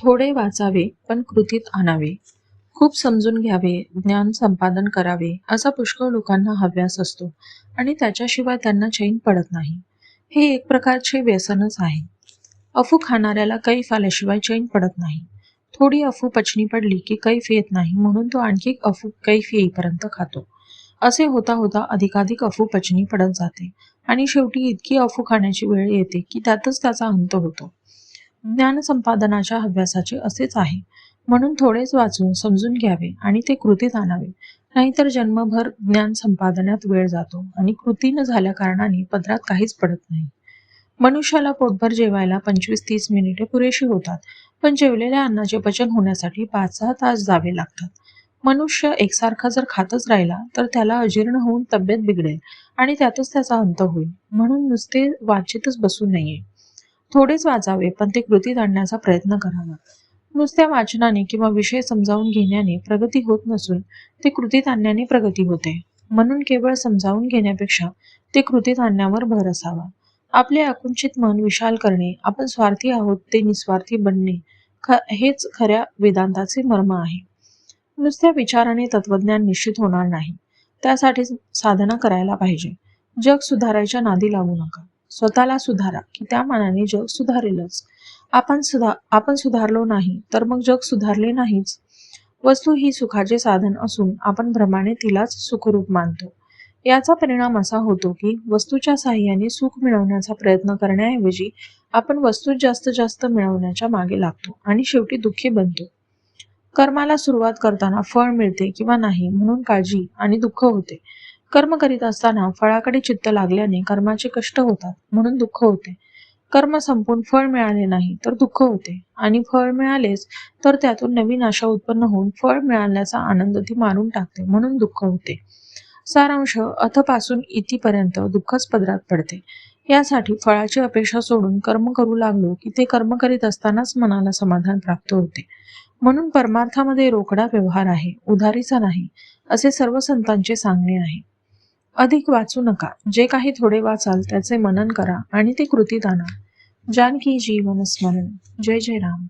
थोडे वाचावे पण कृतीत आणावे. खूप समजून घ्यावे, ज्ञान संपादन करावे असा पुष्कळ लोकांना हव्यास असतो आणि त्याच्याशिवाय त्यांना चैन पडत नाही. हे एक प्रकारचे व्यसनच आहे. अफू खाणाऱ्याला कैफ आल्याशिवाय चैन पडत नाही. थोडी अफू पचनी पडली की कैफ येत नाही, म्हणून तो आणखी अफू कैफ येईपर्यंत खातो. असे होता होता अधिकाधिक अफू पचनी पडत जाते आणि शेवटी इतकी अफू खाण्याची वेळ येते की त्यातच त्याचा अंत होतो. ज्ञानसंपादनाच्या हव्यासाचे असेच आहे. म्हणून थोडेच वाचून समजून घ्यावे आणि ते कृतीत आणावे, नाहीतर जन्मभर ज्ञान संपादनात वेळ जातो आणि कृती न झाल्या कारणाने पदरात काहीच पडत नाही. मनुष्याला पोटभर जेवायला 25-30 मिनिटे पुरेशी होतात, पण जेवलेल्या अन्नाचे पचन होण्यासाठी 5-6 तास जावे लागतात. मनुष्य एकसारखा जर खातच राहिला तर त्याला अजीर्ण होऊन तब्येत बिघडेल आणि त्यातच त्याचा अंत होईल. म्हणून नुसते वाचितच बसू नये. थोडेच वाचावे पण ते कृतीत आणण्याचा प्रयत्न करावा. नुसत्या वाचनाने किंवा विषय समजावून घेण्याने प्रगती होत नसून ते कृतीत आणण्याने प्रगती होते. म्हणून केवळ समजावून घेण्यापेक्षा ते कृतीत आणण्यावर भर असावा. आपले आकुंचित मन विशाल करणे, आपण स्वार्थी आहोत ते निस्वार्थी बनणे, हेच खऱ्या वेदांताचे मर्म आहे. नुसत्या विचाराने तत्वज्ञान निश्चित होणार नाही. त्यासाठी साधना करायला पाहिजे. जग सुधारायच्या नादी लागू नका. स्वतःला सुधारा की त्या मानाने जग सुधारेलच. आपण सुधारलो नाही तर मग जग सुधारले नाहीच. वस्तू ही सुखाचे साधन असून आपण भ्रमाने तिलाच सुखरूप मानतो. याचा परिणाम असा होतो की वस्तूच्या साहाय्याने सुख मिळवण्याचा प्रयत्न करण्याऐवजी आपण वस्तू जास्त जास्त मिळवण्याच्या मागे लागतो आणि शेवटी दुःखी बनतो. कर्माला सुरुवात करताना फळ मिळते किंवा नाही म्हणून काळजी आणि दुःख होते. कर्म करीत असताना फळाकडे चित्त लागल्याने कर्माचे कष्ट होतात म्हणून दुःख होते. कर्म संपून फळ मिळाले नाही तर दुःख होते आणि फळ मिळालेच तर त्यातून नवीन आशा उत्पन्न होऊन फळ मिळाल्याचा आनंद ती मारून टाकते म्हणून दुःख होते. सारांश अथपासून इथपर्यंत दुःखच पदरात पडते. यासाठी फळाची अपेक्षा सोडून कर्म करू लागलो की ते कर्म करीत असतानाच मनाला समाधान प्राप्त होते. म्हणून परमार्थामध्ये रोकडा व्यवहार आहे, उधारीचा नाही, असे सर्व संतांचे सांगणे आहे. अधिक वाचू नका. जे काही थोडे वाचाल त्याचे मनन करा आणि ते कृतीत आणा. जानकी जीवन स्मरण. जय जय राम.